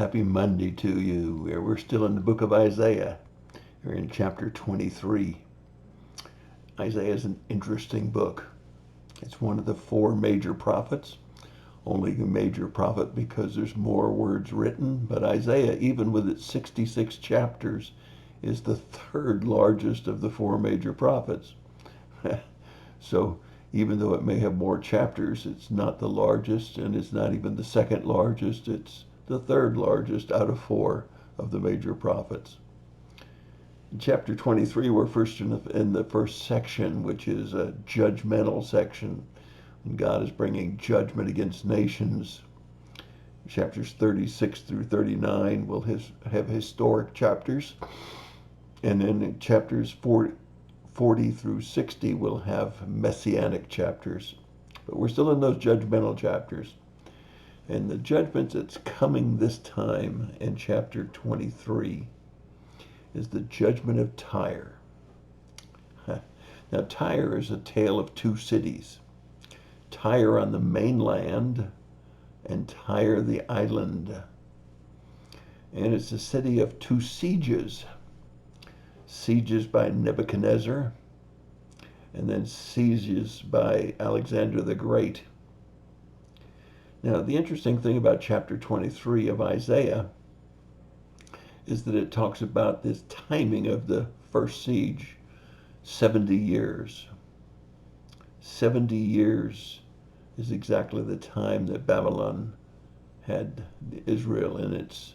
Happy Monday to you. We're still in the book of Isaiah. We're in chapter 23. Isaiah is an interesting book. It's one of the four major prophets. Only a major prophet because there's more words written. But Isaiah, even with its 66 chapters, is the third largest of the four major prophets. So even though it may have more chapters, it's not the largest, and it's not even the second largest. It's the third largest out of four of the major prophets. In chapter 23, we're first in the first section, which is a judgmental section, when God is bringing judgment against nations. Chapters 36 through 39 will have historic chapters, and then in chapters 40 through 60 will have messianic chapters. But we're still in those judgmental chapters. And the judgment that's coming this time in chapter 23 is the judgment of Tyre. Now, Tyre is a tale of two cities, Tyre on the mainland and Tyre the island. And it's a city of two sieges. Sieges by Nebuchadnezzar, and then sieges by Alexander the Great. Now, the interesting thing about chapter 23 of Isaiah is that it talks about this timing of the first siege, 70 years. 70 years is exactly the time that Babylon had Israel in its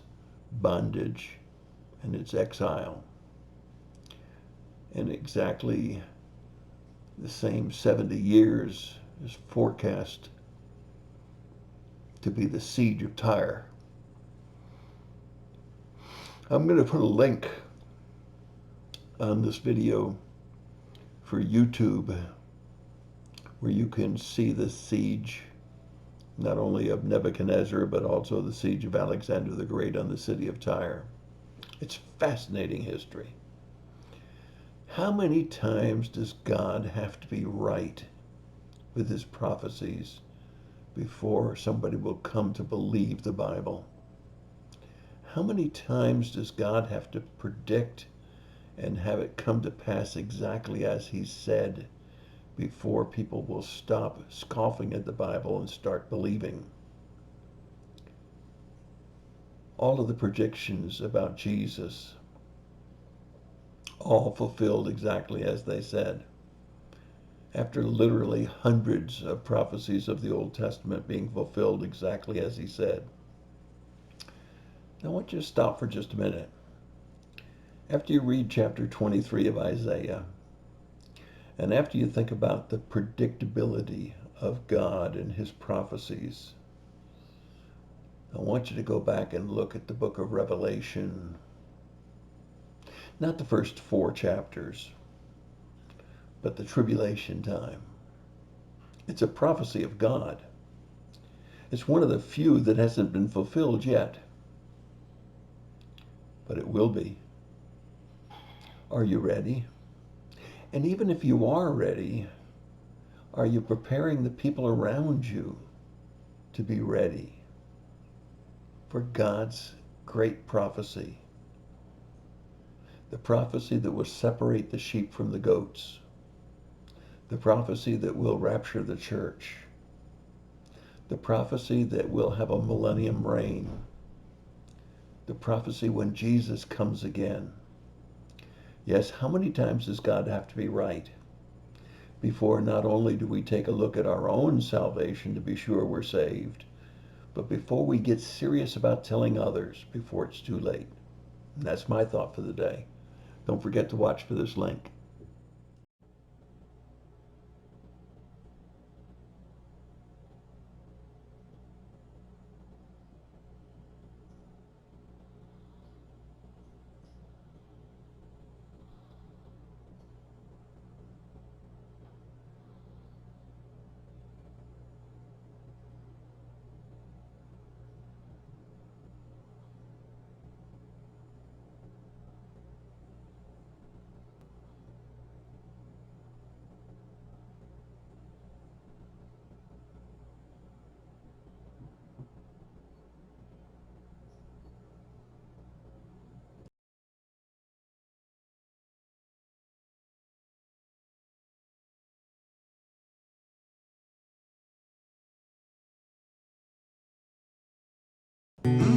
bondage and its exile. And exactly the same 70 years is forecast to be the siege of Tyre. I'm going to put a link on this video for YouTube where you can see the siege, not only of Nebuchadnezzar, but also the siege of Alexander the Great on the city of Tyre. It's fascinating history. How many times does God have to be right with his prophecies before somebody will come to believe the Bible? How many times does God have to predict and have it come to pass exactly as he said before people will stop scoffing at the Bible and start believing? All of the predictions about Jesus, all fulfilled exactly as they said, after literally hundreds of prophecies of the Old Testament being fulfilled exactly as he said. Now, I want you to stop for just a minute. After you read chapter 23 of Isaiah, and after you think about the predictability of God and his prophecies, I want you to go back and look at the book of Revelation. Not the first four chapters, but the tribulation time. It's a prophecy of God. It's one of the few that hasn't been fulfilled yet, but it will be. Are you ready? And even if you are ready, are you preparing the people around you to be ready for God's great prophecy? The prophecy that will separate the sheep from the goats. The prophecy that will rapture the church. The prophecy that will have a millennium reign. The prophecy when Jesus comes again. Yes, how many times does God have to be right before not only do we take a look at our own salvation to be sure we're saved, but before we get serious about telling others before it's too late? And that's my thought for the day. Don't forget to watch for this link. Mm.